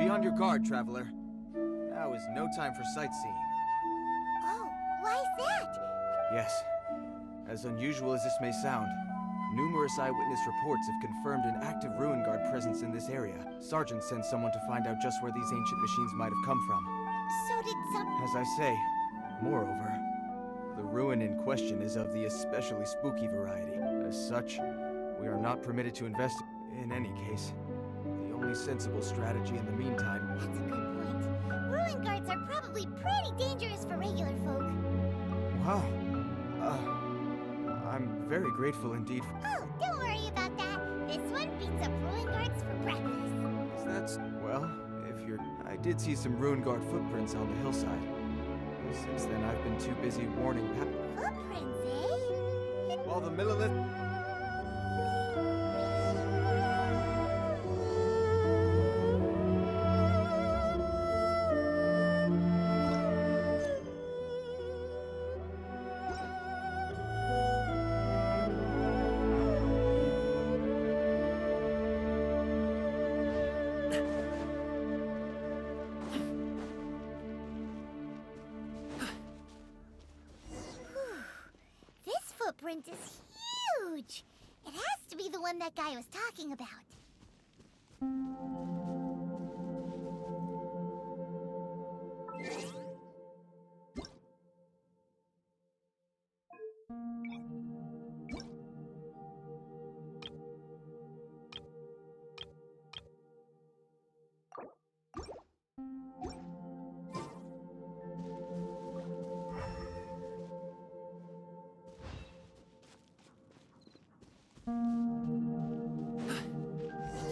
Be on your guard, traveler. Now is no time for sightseeing. Oh, why is that? Yes. As unusual as this may sound, numerous eyewitness reports have confirmed an active ruin guard presence in this area. Sergeant sent someone to find out just where these ancient machines might have come from. So did some... As I say, moreover, the ruin in question is of the especially spooky variety. As such, we are not permitted to investigate. In any case, the only sensible strategy in the meantime... That's a good point. Ruin guards are probably pretty dangerous for regular folk. Wow. I'm very grateful indeed. Oh, don't worry about that. This one beats up ruin guards for breakfast. That's... well, if you're... I did see some ruin guard footprints on the hillside. Since then, I've been too busy warning Footprints, eh? While the millilith... Footprint is huge! It has to be the one that guy was talking about.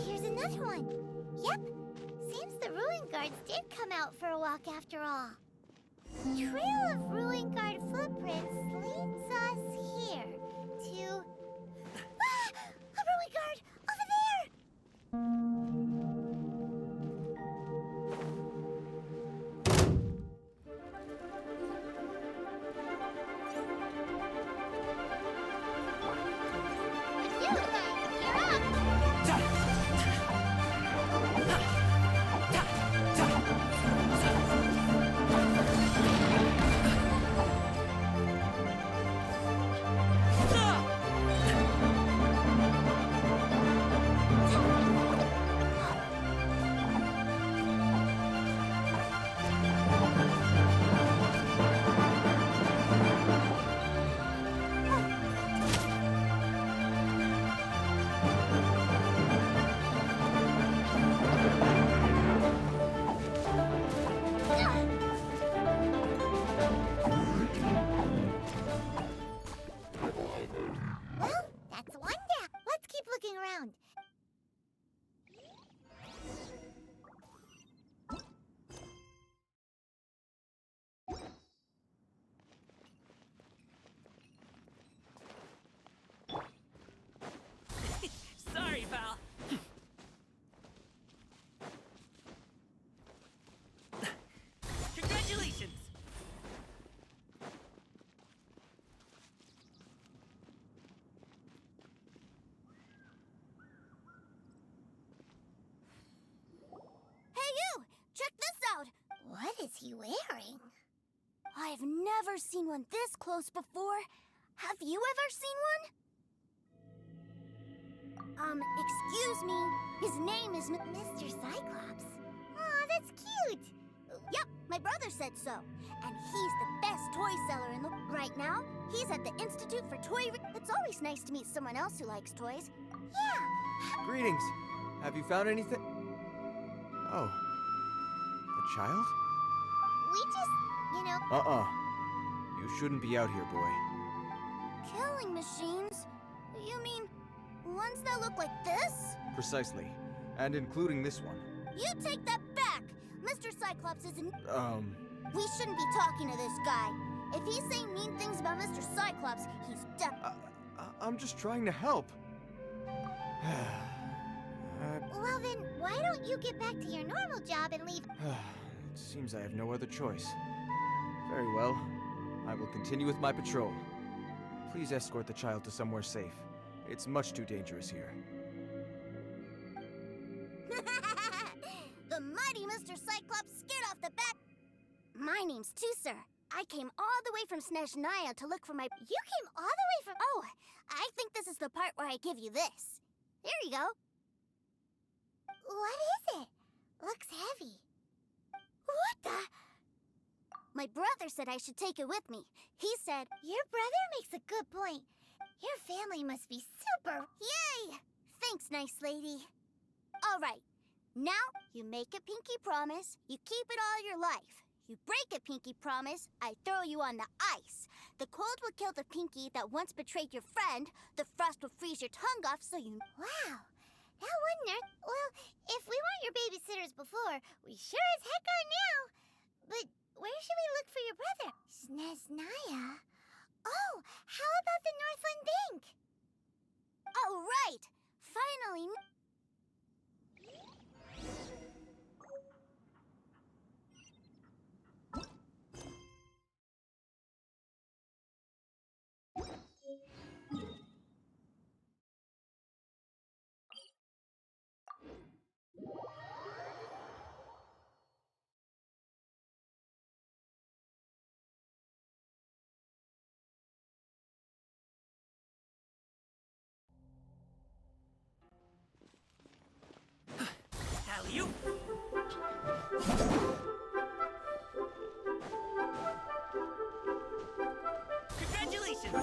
Here's another one. Yep. Seems the ruin guards did come out for a walk after all. The trail of ruin guard footprints leads us here to... Ah! A ruin guard! Over there! What is he wearing? I've never seen one this close before. Have you ever seen one? Excuse me. His name is Mr. Cyclops. Aw, that's cute. Yep, my brother said so. And he's the best toy seller in the... Right now, he's at the Institute for Toy... It's always nice to meet someone else who likes toys. Yeah. Greetings. Have you found anything? Oh. A child? We just, you know... You shouldn't be out here, boy. Killing machines? You mean ones that look like this? Precisely. And including this one. You take that back! Mr. Cyclops isn't... We shouldn't be talking to this guy. If he's saying mean things about Mr. Cyclops, he's I'm just trying to help. Well then, why don't you get back to your normal job and leave... It seems I have no other choice. Very well. I will continue with my patrol. Please escort the child to somewhere safe. It's much too dangerous here. The the mighty Mr. Cyclops scared off the back. My name's Tooser. I came all the way from Snezhnaya to look for my... You came all the way from... Oh, I think this is the part where I give you this. Here you go. What is it? Looks heavy. What the... My brother said I should take it with me. He said... Your brother makes a good point. Your family must be super... Yay! Thanks, nice lady. All right. Now, you make a pinky promise. You keep it all your life. You break a pinky promise, I throw you on the ice. The cold will kill the pinky that once betrayed your friend. The frost will freeze your tongue off so you... Wow. That wouldn't hurt. Well, if we weren't your babysitters before, we sure as heck are now. But where should we look for your brother? Snezhnaya? Oh, how about the Northland Bank? Oh, right! Finally... Alley-oop! Congratulations!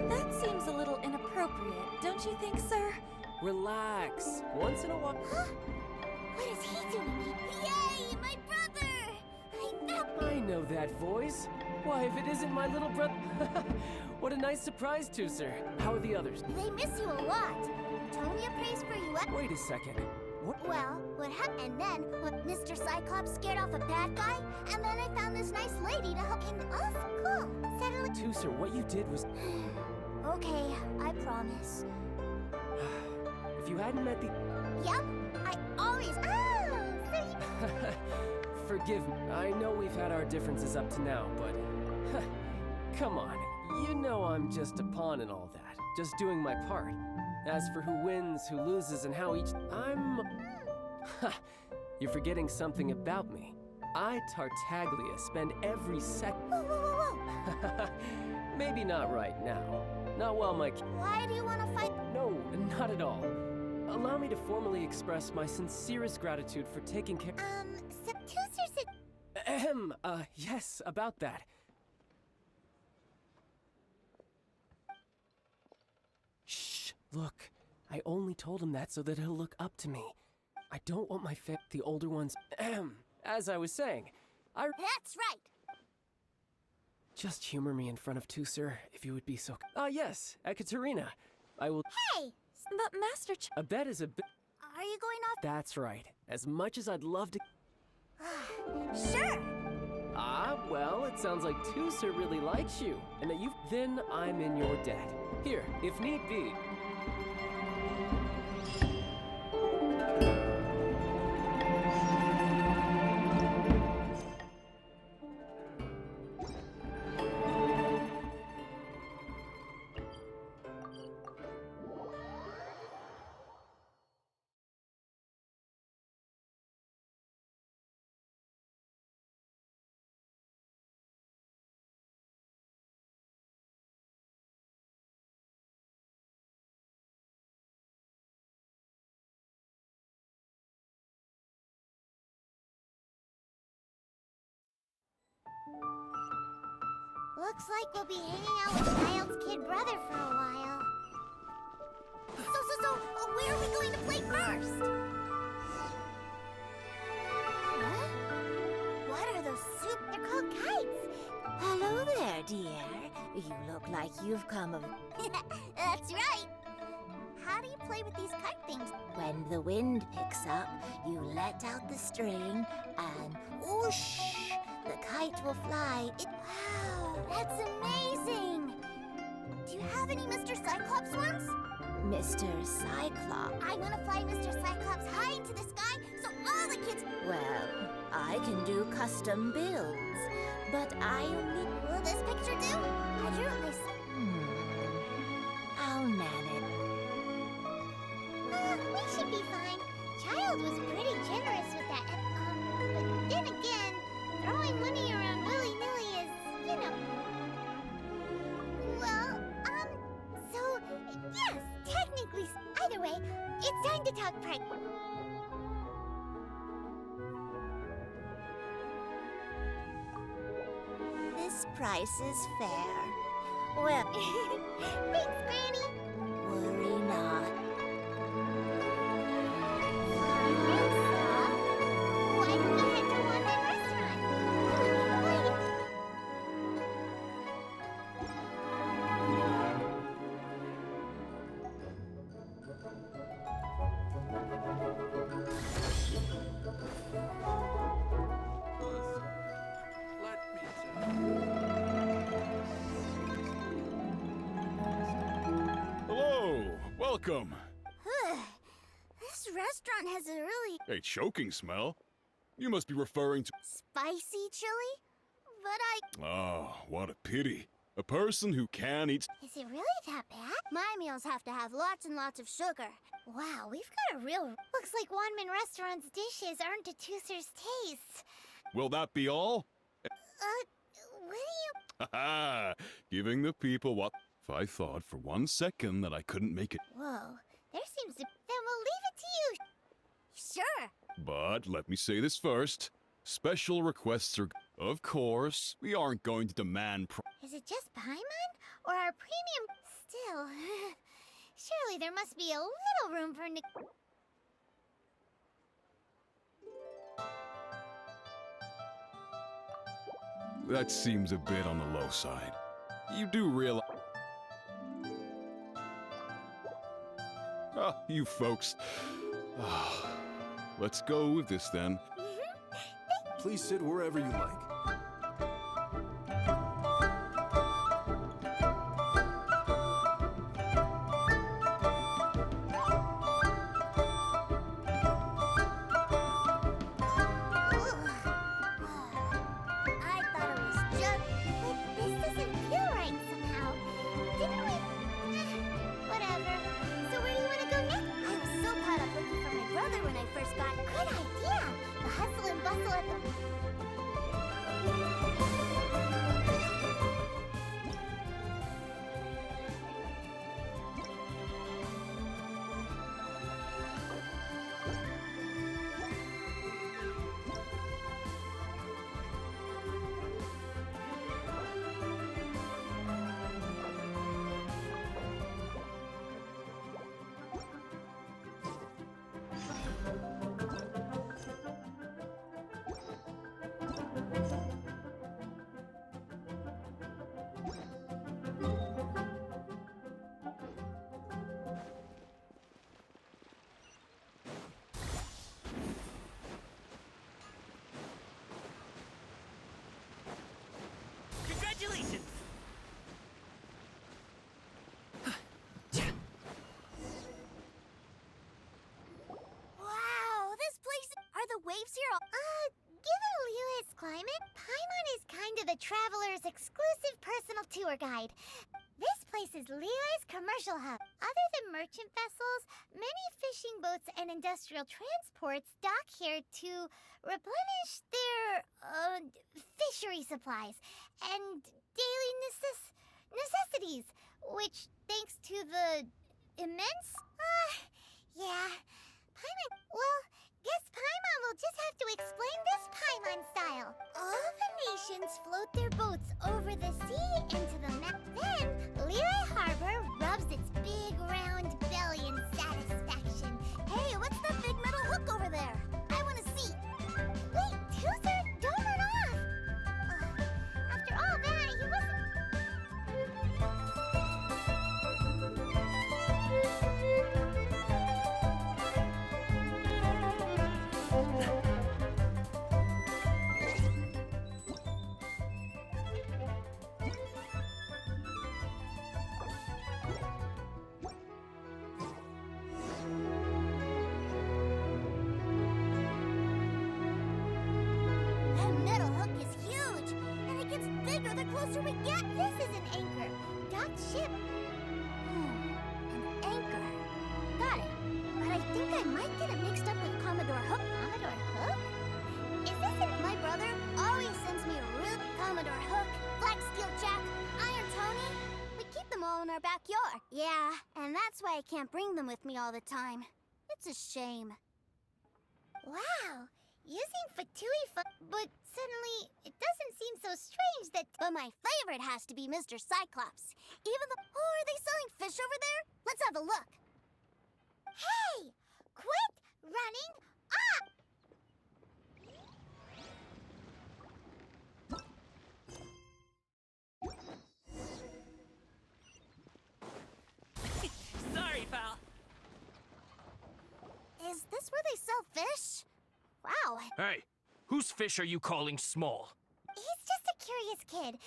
That seems a little inappropriate, don't you think, sir? Relax. Once in a while... What is he doing? Yay! My brother! I know that voice. Why, if it isn't my little brother... What a nice surprise, Tooser. How are the others? They miss you a lot. Tonya prays for you at... Wait a second. What? Well, what happened? And then, when Mr. Cyclops scared off a bad guy, and then I found this nice lady to help him. Oh, cool. Suddenly... Tooser, what you did was... Okay, I promise. If you hadn't met the... Yep, I always... Oh, so you... Forgive me. I know we've had our differences up to now, but... Come on. You know I'm just a pawn in all that. Just doing my part. As for who wins, who loses, and how each... I'm... You're forgetting something about me. I, Tartaglia, spend every sec... Whoa, whoa, whoa, whoa. Maybe not right now. Not while my... Why do you want to fight? No, not at all. Allow me to formally express my sincerest gratitude for taking care... So Tooser said... Ahem, yes, about that. Shh, look. I only told him that so that he'll look up to me. I don't want the older ones... Ahem, as I was saying, That's right. Just humor me in front of Tooser, if you would be so... yes, Ekaterina. I will... Hey! But Master A bet is a bit... Are you going off? That's right. As much as I'd love to... Sure. Well, it sounds like Tooser really likes you, and that then I'm in your debt. Here, if need be, Looks like we'll be hanging out with Child's kid brother for a while. So, where are we going to play first? Huh? What are those soup? They're called kites. Hello there, dear. You look like you've come of... That's right. How do you play with these kite things? When the wind picks up, you let out the string and whoosh! The kite will fly. Wow, that's amazing! Do you have any Mr. Cyclops ones? Mr. Cyclops. I want to fly Mr. Cyclops high into the sky so all the kids... Well, I can do custom builds, but I only... Will this picture do? I drew it myself. I'll manage. We should be fine. Child was pretty generous with that. But then again, throwing money around willy-nilly is, you know... Well, so, yes, technically, either way, it's time to talk price. This price is fair. Well, Thanks, Granny. worry not. Why don't we head to one restaurant? Wait. Hello, welcome. This restaurant has a really A choking smell? You must be referring to... spicy chili. But Oh, what a pity. A person who can eat... Is it really that bad? my meals have to have lots and lots of sugar. Wow, we've got a real... Looks like Wanman Restaurant's dishes aren't to Tooser's taste. Will that be all? What do you... Ha-ha! Giving the people what... If I thought for 1 second that I couldn't make it... Whoa, there seems to... Then we'll leave it to you. Sure. But let me say this first. Special requests are... Of course, we aren't going to demand... Is it just Paimon? Or our premium... Still... Surely there must be a little room for... That seems a bit on the low side. You do realize... Ah, you folks. Ah, let's go with this then. Please sit wherever you like. I thought it was just... But this doesn't feel right somehow. Didn't we... Whatever. So where do you want to go next? I was so caught up looking for my brother when I first got... Good idea. The hustle and bustle at the... Congratulations! Wow, this place... Are the waves here all... Given Liyue's climate, Paimon is kind of the traveler's exclusive personal tour guide. This place is Liyue's commercial hub. Other than merchant vessels, many fishing boats and industrial transports dock here to replenish their, fishery supplies and daily necessities, which, thanks to the immense... yeah. Paimon... Well, guess Paimon will just have to explain this Paimon style. All the nations Pumpkins float their boats over the sea into the map. Then, Lehigh Harbor rubs its big round belly in satisfaction. Hey, what's that big metal hook over there? I want to see. Wait, Toozer, don't run off! After all that, he wasn't... That metal hook is huge, and it gets bigger the closer we get. This is an anchor. Docked ship. An anchor. Got it. But I think I might get it mixed up with Commodore Hook. Commodore Hook? Is this it? My brother always sends me a real Commodore Hook, Black Steel Jack, Iron Tony. We keep them all in our backyard. Yeah, and that's why I can't bring them with me all the time. It's a shame. Wow. Using Fatui but suddenly, it doesn't seem so strange that... But my favorite has to be Mr. Cyclops. Even the... Oh, are they selling fish over there? Let's have a look. Hey! Quit running up! Sorry, pal. Is this where they sell fish? Wow. Hey, whose fish are you calling small? He's just a curious kid.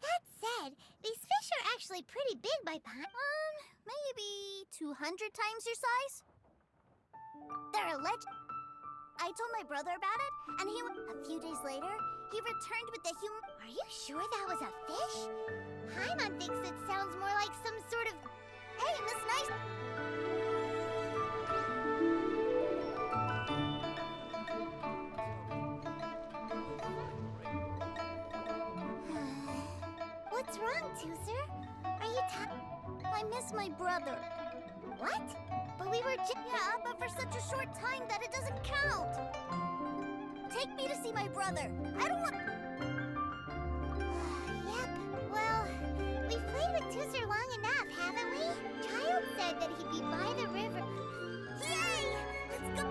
That said, these fish are actually pretty big by Maybe 200 times your size? They're a I told my brother about it, and a few days later, he returned with the human... Are you sure that was a fish? Paimon thinks it sounds more like some sort of... Hey, Miss Nice... What's wrong, Toozer? Are you I miss my brother. What? But we were just... Yeah, but for such a short time that it doesn't count. Take me to see my brother. I don't want... Yep. Well, we've played with Toozer long enough, haven't we? Child said that he'd be by the river. Yay! Let's go!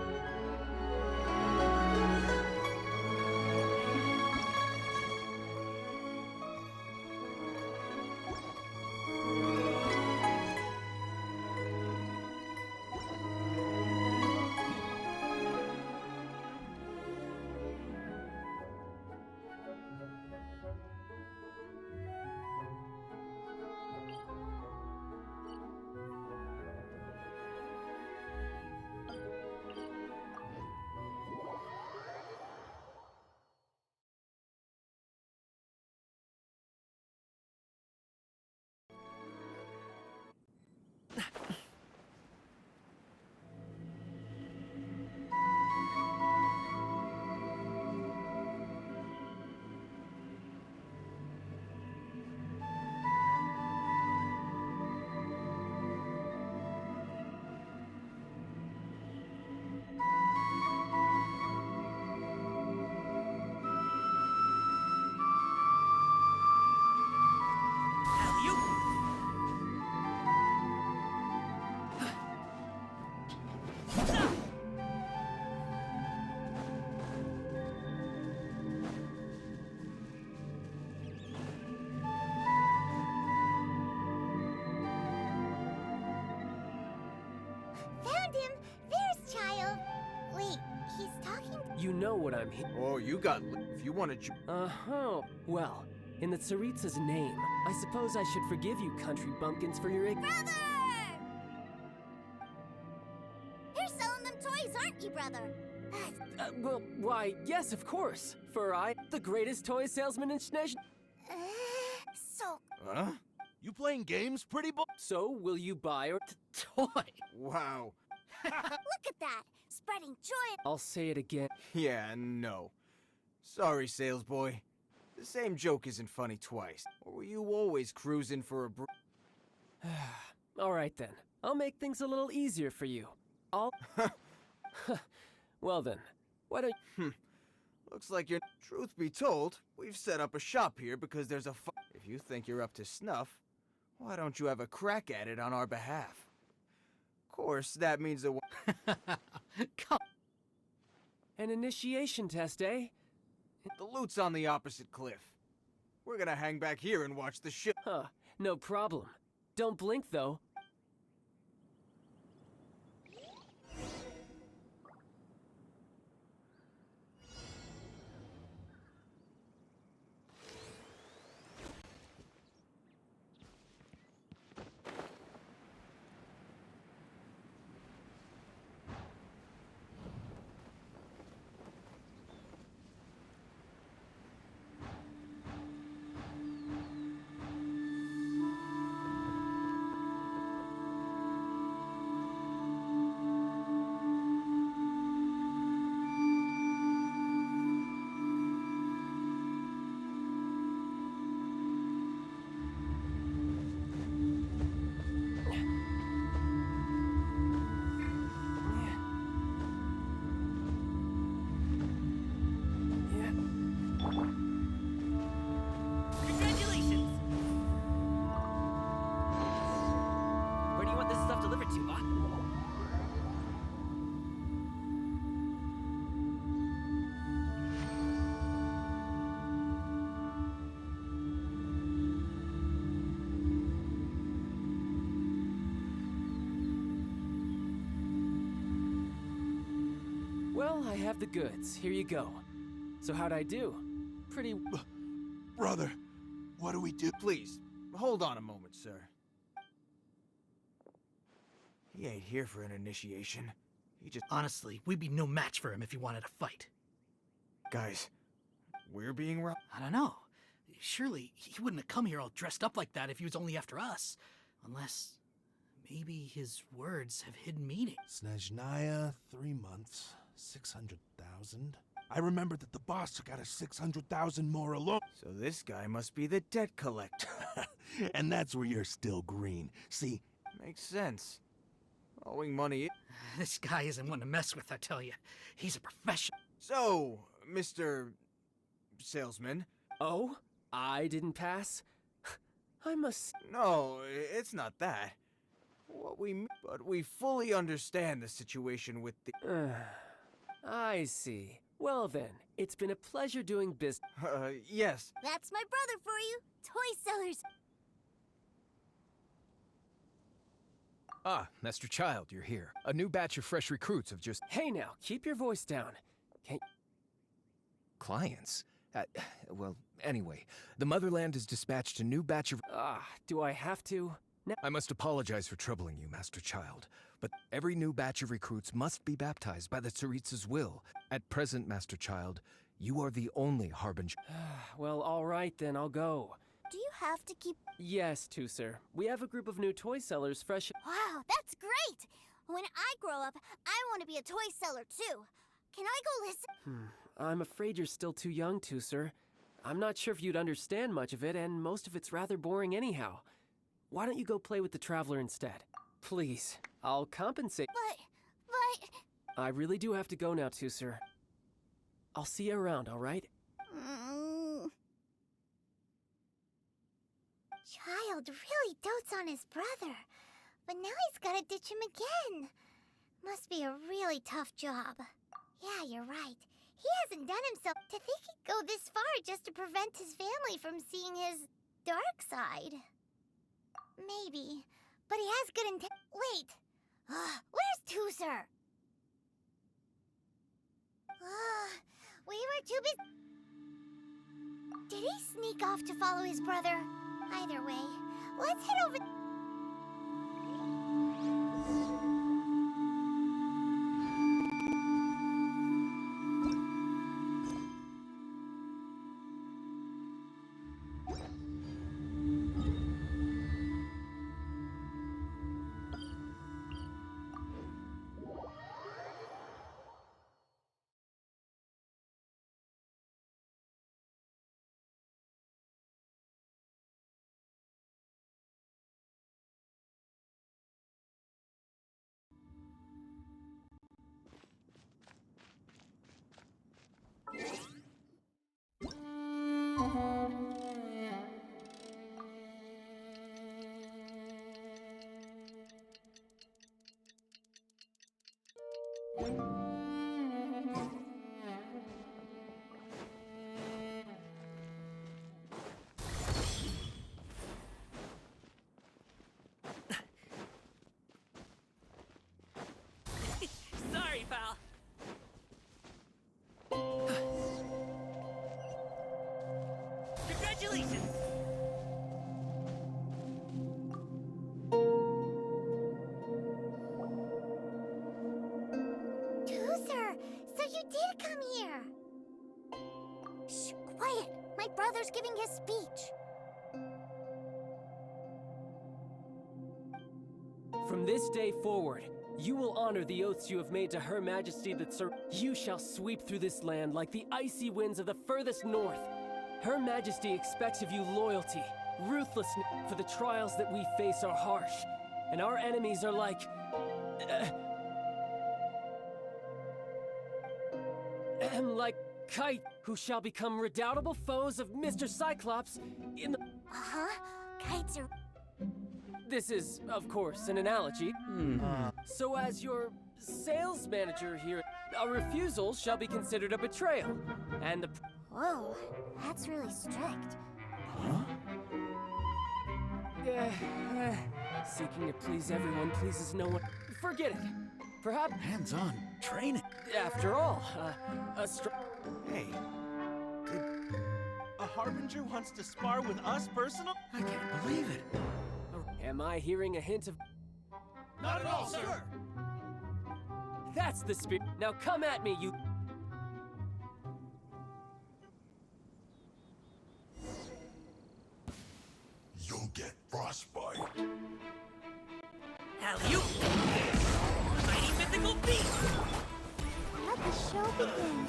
Found him! There's Child! Wait, he's talking... You know what I'm here. Oh, you got... If you want to... Uh-huh. Well, in the Tsaritsa's name, I suppose I should forgive you country bumpkins for your Brother! You're selling them toys, aren't you, brother? well, why, yes, of course. For I, the greatest toy salesman in Schnesh. So... Huh? You playing games, pretty boy? So, will you buy or... Toy. Wow. Look at that! Spreading joy. I'll say it again. Yeah, no. Sorry, sales boy. The same joke isn't funny twice. Or were you always cruising for a All right, then. I'll make things a little easier for you. I'll... Well then, why don't... Looks like you're... Truth be told, we've set up a shop here because there's a If you think you're up to snuff, why don't you have a crack at it on our behalf? Of course, that means that... Come. An initiation test, eh? The loot's on the opposite cliff. We're gonna hang back here and watch the show. Huh, no problem. Don't blink, though. Congratulations! Where do you want this stuff delivered to, Bot? Well, I have the goods. Here you go. So how'd I do? Pretty... Brother, what do we do? Please, hold on a moment, sir. He ain't here for an initiation. He just... Honestly, we'd be no match for him if he wanted to fight. Guys, we're being robbed. I don't know. Surely, he wouldn't have come here all dressed up like that if he was only after us. Unless... maybe his words have hidden meaning. Snezhnaya, 3 months, 600,000. I remember that the boss took out a 600,000 Mora loan. So this guy must be the debt collector. And that's where you're still green. See, Makes sense. Owing money... This guy isn't one to mess with, I tell you. He's a professional. So, Mr. Salesman... Oh? I didn't pass? I must... No, it's not that. What we... But we fully understand the situation with the... I see. Well then, it's been a pleasure doing business. Yes. That's my brother for you. Toy sellers. Ah, Master Child, you're here. A new batch of fresh recruits have just... Hey now, keep your voice down. Can't... Clients? Well, anyway, the Motherland has dispatched a new batch of... do I have to? No. I must apologize for troubling you, Master Child, but every new batch of recruits must be baptized by the Tsaritsa's will. At present, Master Child, you are the only harbinger. Well, all right then, I'll go. Do you have to keep... Yes, sir. We have a group of new toy sellers fresh... Wow, that's great! When I grow up, I want to be a toy seller too. Can I go listen? I'm afraid you're still too young, sir. I'm not sure if you'd understand much of it, and most of it's rather boring anyhow. Why don't you go play with the Traveler instead? Please, I'll compensate. But... I really do have to go now, sir. I'll see you around, all right? Child really dotes on his brother, but now he's gotta ditch him again. Must be a really tough job. Yeah, you're right. He hasn't done himself. To think he'd go this far just to prevent his family from seeing his dark side. Maybe, but he has good intent. Wait, where's Tooser? We were too busy. Did he sneak off to follow his brother? Either way, let's head over. Congratulations! Tooser, so you did come here. Shh, quiet. My brother's giving his speech. From this day forward, you will honor the oaths you have made to Her Majesty that you shall sweep through this land like the icy winds of the furthest north. Her Majesty expects of you loyalty, ruthlessness, for the trials that we face are harsh, and our enemies are like... like Kite, who shall become redoubtable foes of Mr. Cyclops in the... Uh-huh. Kites are... This is, of course, an analogy. So as your sales manager here, a refusal shall be considered a betrayal, and the... Whoa, that's really strict. Seeking to please everyone pleases no one. Forget it. Perhaps... Hands-on training. After all, Hey, did a Harbinger wants to spar with us personal? I can't believe it. Am I hearing a hint of... Not at all, sir. That's the spirit. Now come at me, you... You'll get frostbite. Alley-oop! Mighty mythical beast! Let the show begin.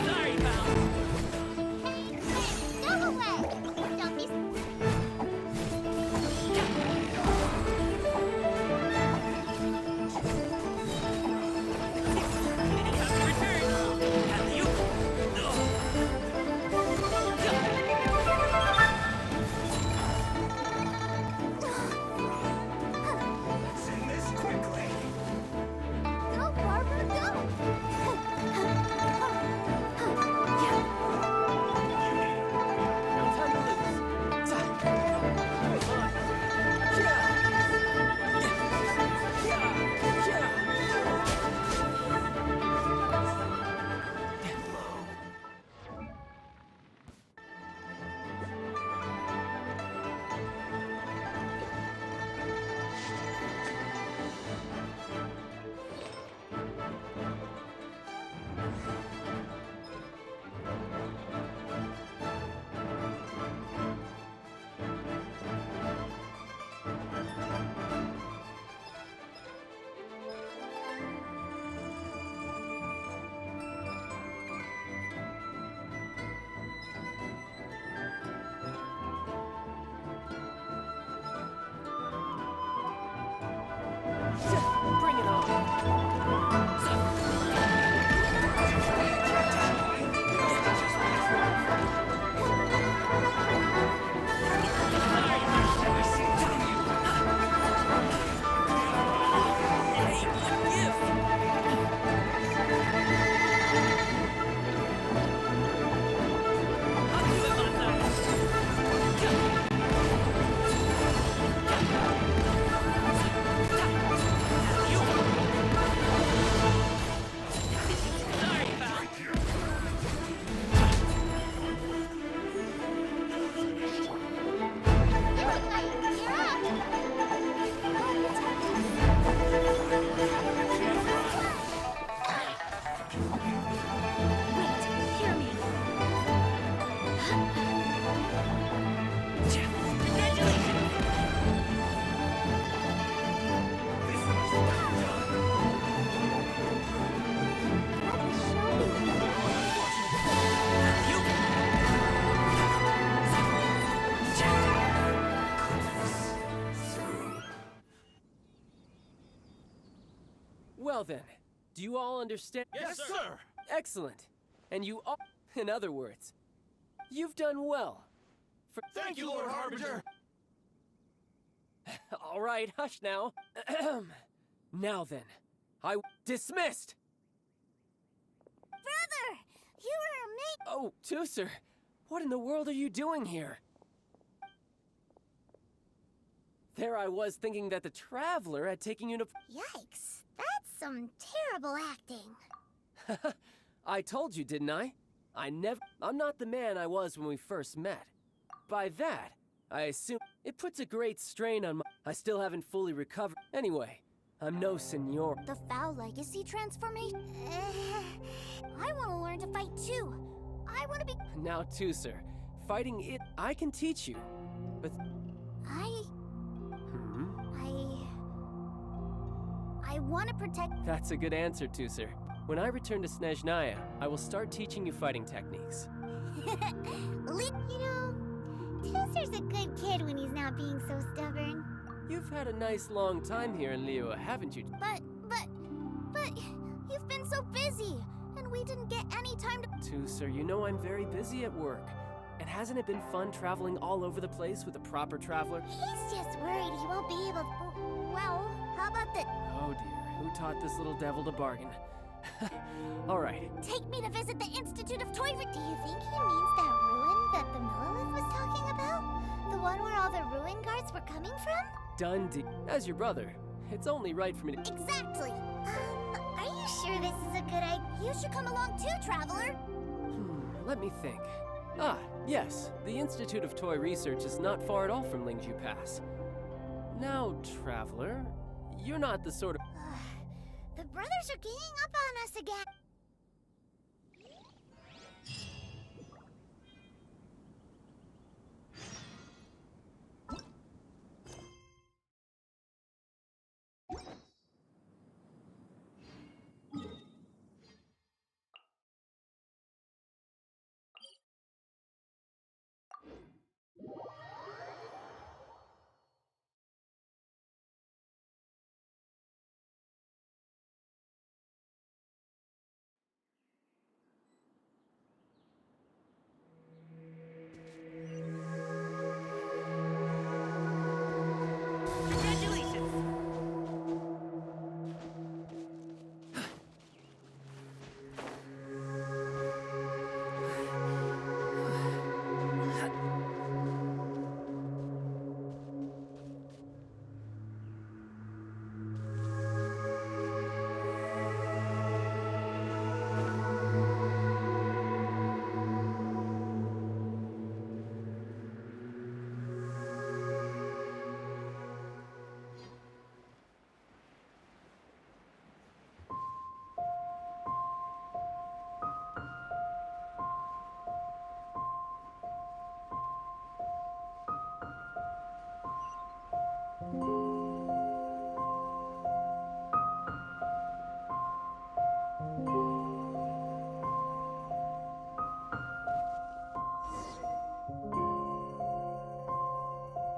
Sorry, pal! Go away! Don't be... Return! Alley-oop! Let's end this quickly. Go, Barber, go! No time to lose. Bring it on. Well then, do you all understand? Yes, sir. Excellent. And you all, in other words, you've done well. Thank you, Lord Harbinger. All right, hush now. Now then, dismissed. Brother, you were amazing. Oh, Tooser, what in the world are you doing here? There I was thinking that the Traveler had taken you to... Yikes, that's some terrible acting. I told you, didn't I? I'm not the man I was when we first met. By that, I assume it puts a great strain on my... I still haven't fully recovered. Anyway, I'm no senor. The Foul Legacy transformation? I want to learn to fight too. I want to be... Now, too, sir. Fighting it, I can teach you. But... I want to protect... That's a good answer, too, sir. When I return to Snezhnaya, I will start teaching you fighting techniques. You know, Tooser's a good kid when he's not being so stubborn. You've had a nice long time here in Liyue, haven't you? But, you've been so busy, and we didn't get any time to... Too, sir, you know I'm very busy at work. And hasn't it been fun traveling all over the place with a proper traveler? He's just worried he won't be able to... Well, how about the... Oh dear, who taught this little devil to bargain? All right. Take me to visit the Institute of Toy... Do you think he means that ruin that the Millelith was talking about? The one where all the ruin guards were coming from? Dundee. As your brother, it's only right for me to... Exactly! Are you sure this is a good idea? You should come along too, Traveler! Let me think. Ah, yes, the Institute of Toy Research is not far at all from Lingju Pass. Now, Traveler, you're not the sort of... The brothers are ganging up on us again. Congratulations!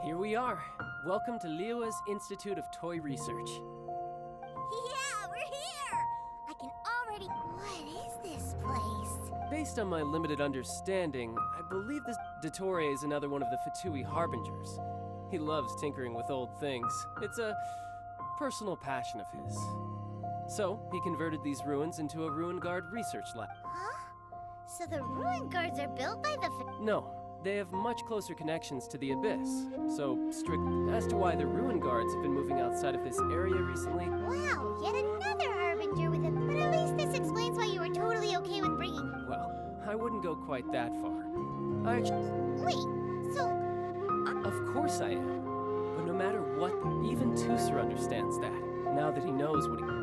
Here we are. Welcome to Liyue's Institute of Toy Research. Yeah, we're here! I can already... What is this place? Based on my limited understanding, I believe this Dottore is another one of the Fatui Harbingers. He loves tinkering with old things. It's a personal passion of his. So, he converted these ruins into a Ruin Guard research lab. Huh? So the ruin guards are built by the... No, they have much closer connections to the Abyss. So, strict as to why the Ruin Guards have been moving outside of this area recently. Wow, yet another Harbinger with it. But at least this explains why you were totally okay with bringing... Well, I wouldn't go quite that far. I actually... Wait, so... Of course I am. But no matter what, even Tooser understands that, now that he knows what he... What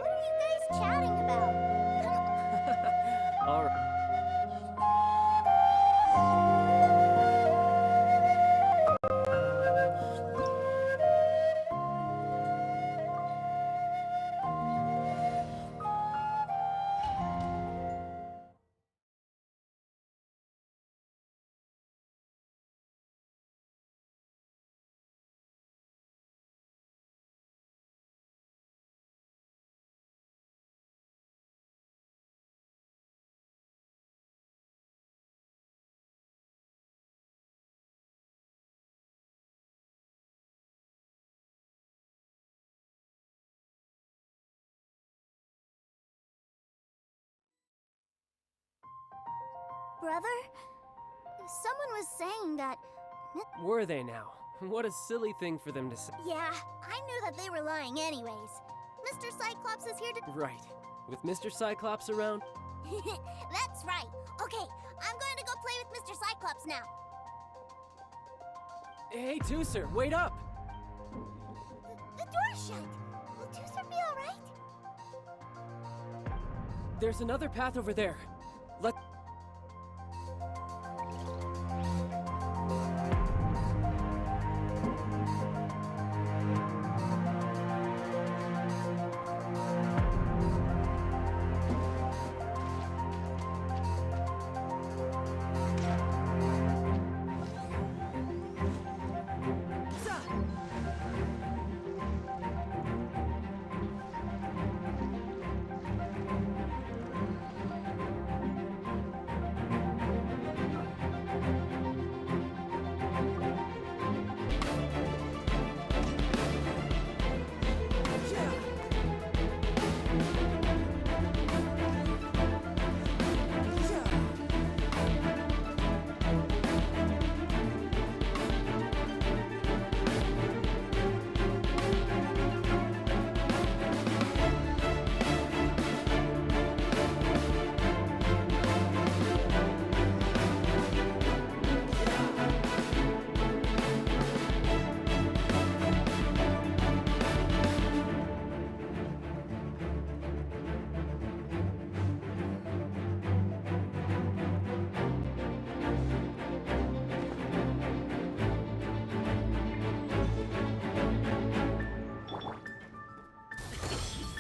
are you guys chatting about? All right. Brother? Someone was saying that... Were they now? What a silly thing for them to say. Yeah, I knew that they were lying anyways. Mr. Cyclops is here to... Right. With Mr. Cyclops around? That's right. Okay, I'm going to go play with Mr. Cyclops now. Hey, Tooser, wait up! The door's shut. Will Tooser be alright? There's another path over there. Let...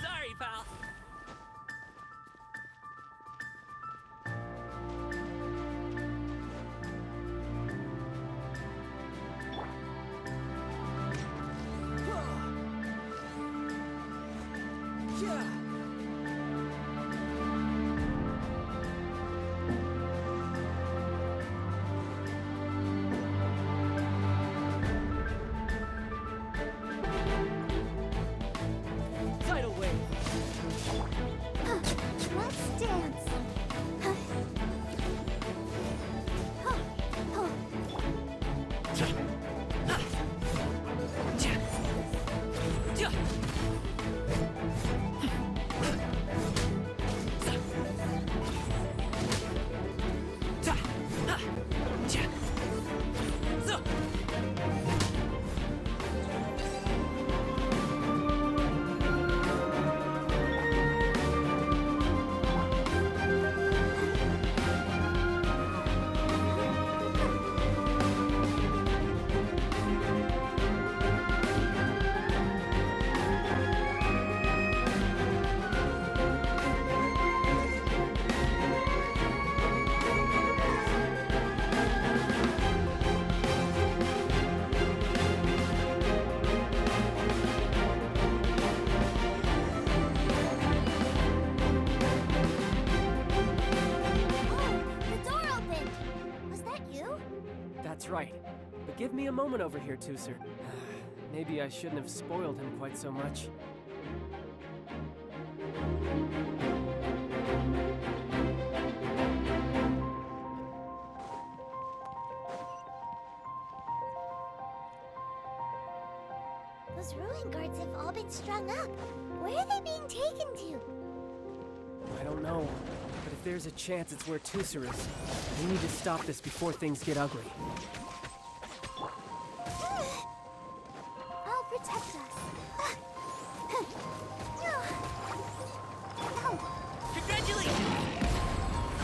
Sorry, pal. Tidal wave! Let's dance. The door opened. Was that you? That's right. But give me a moment over here, Tooser. Maybe I shouldn't have spoiled him quite so much. Those ruin guards have all been strung up. Where are they being taken to? I don't know, but if there's a chance it's where Tooser is, we need to stop this before things get ugly. I'll protect us. Congratulations!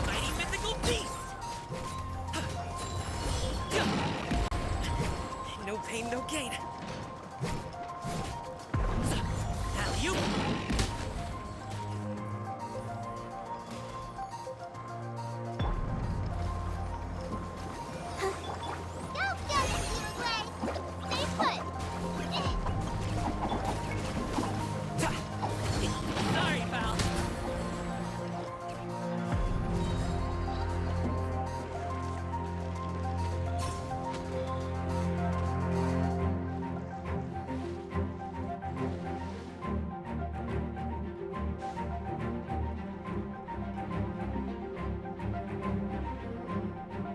Mighty mythical beast! No pain, no gain. Alley-oop! Sorry, pal.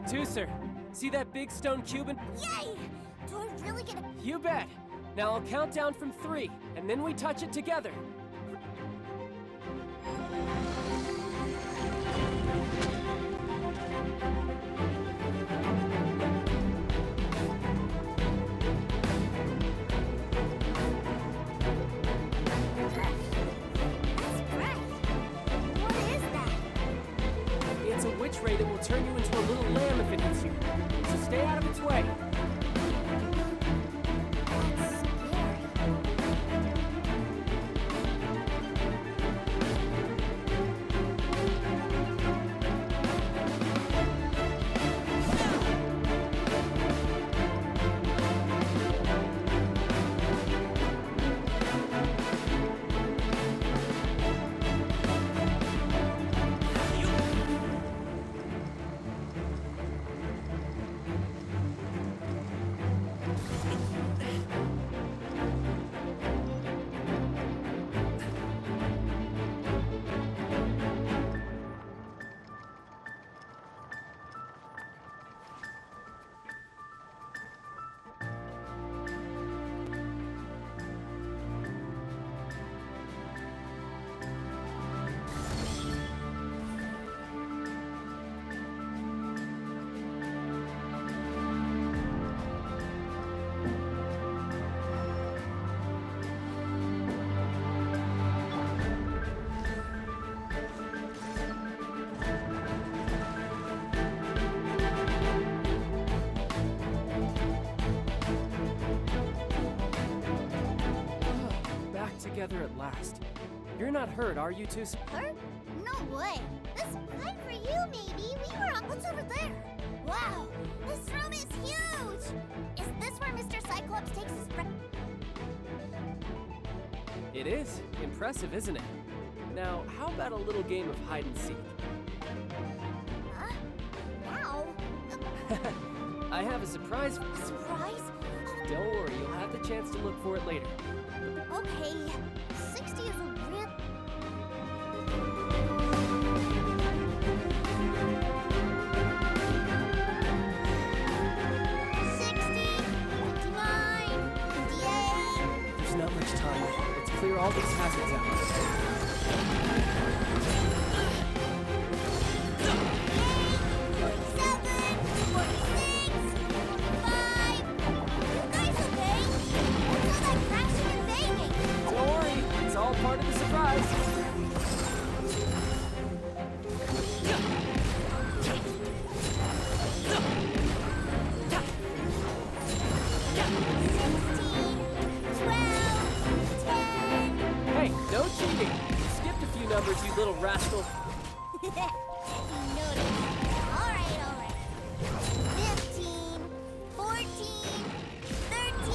Tooser, see that big stone cube in... Yay! Door really gonna... You bet. Now I'll count down from 3, and then we touch it together. It's a witch ray that will turn you into a little lamb if it hits you. So stay out of its way. Together at last. You're not hurt, are you two? Hurt? No way. This Fun for you, maybe. We were on... What's over there? Wow, this room is huge! Is this where Mr. Cyclops takes his breath? It is. Impressive, isn't it? Now, how about a little game of hide and seek? Huh? Now? I have a surprise. Surprise? Don't worry, you'll have the chance to look for it later. Okay, 60 is a real... There's not much time. Let's clear all these hazards out. Part of the surprise. Hey, no cheating. You skipped a few numbers, you little rascal. All right. 15, 14, 13.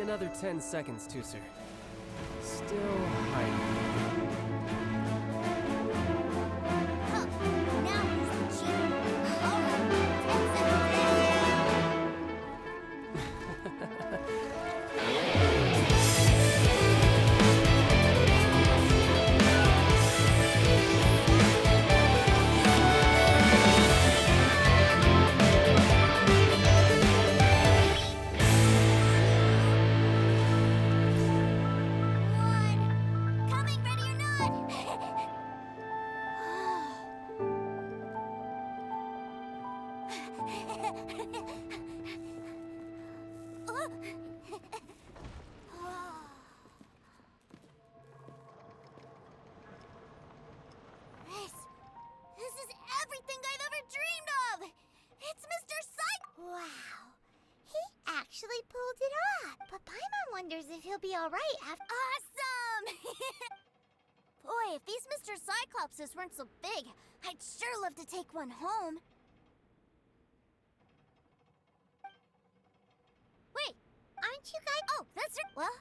Another 10 seconds, too, sir. Still hiding. Huh. Now he's the cheater. All right, 10 seconds. This is everything I've ever dreamed of! It's Mr. Wow. He actually pulled it off. But Paimon wonders if he'll be alright after... Awesome! Boy, if these Mr. Cyclopses weren't so big, I'd sure love to take one home. Wait, aren't you guys... Oh, that's right. Well...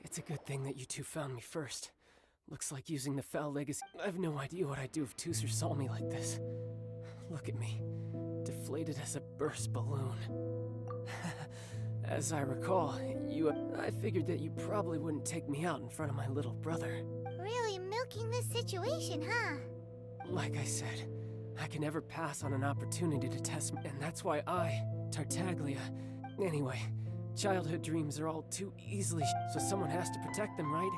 It's a good thing that you two found me first. Looks like using the foul legacy. I have no idea what I'd do if Tooser saw me like this. Look at me, deflated as a burst balloon. As I recall, I figured that you probably wouldn't take me out in front of my little brother. Really milking this situation, huh? Like I said, I can never pass on an opportunity to test and that's why Tartaglia... Anyway, childhood dreams are all too easily so someone has to protect them, right?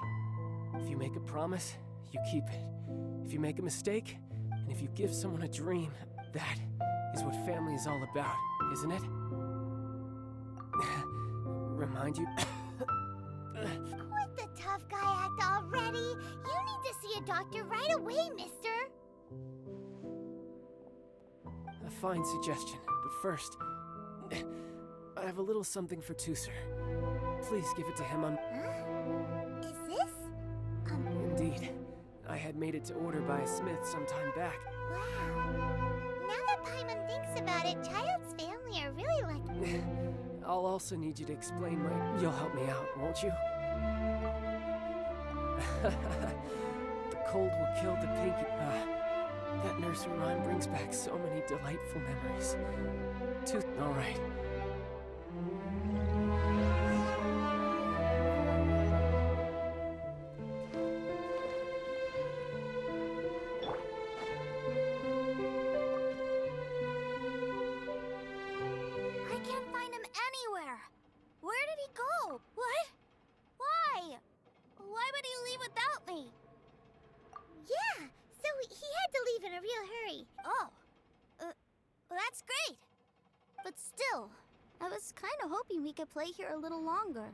If you make a promise, you keep it. If you make a mistake, and if you give someone a dream, that is what family is all about, isn't it? Remind you... Quit the tough guy act already! You need to see a doctor right away, mister! A fine suggestion, but first... I have a little something for Tooser. Please give it to him on... Huh? Is this? Indeed. I had made it to order by a smith some time back. Wow. Now that Paimon thinks about it, Child's family are really like... I'll also need you to explain my... You'll help me out, won't you? The cold will kill the pinky... that nursery rhyme brings back so many delightful memories. All right. We could play here a little longer.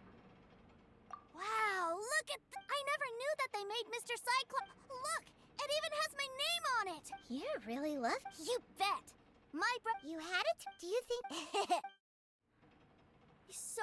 Wow, look at I never knew that they made Mr. Cyclops. Look, it even has my name on it. You're really lucky. You bet. My You had it? Do you think... So...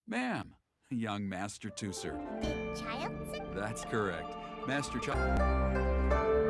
Ma'am, young Master Tooser. Did Child say... That's correct. Master Child...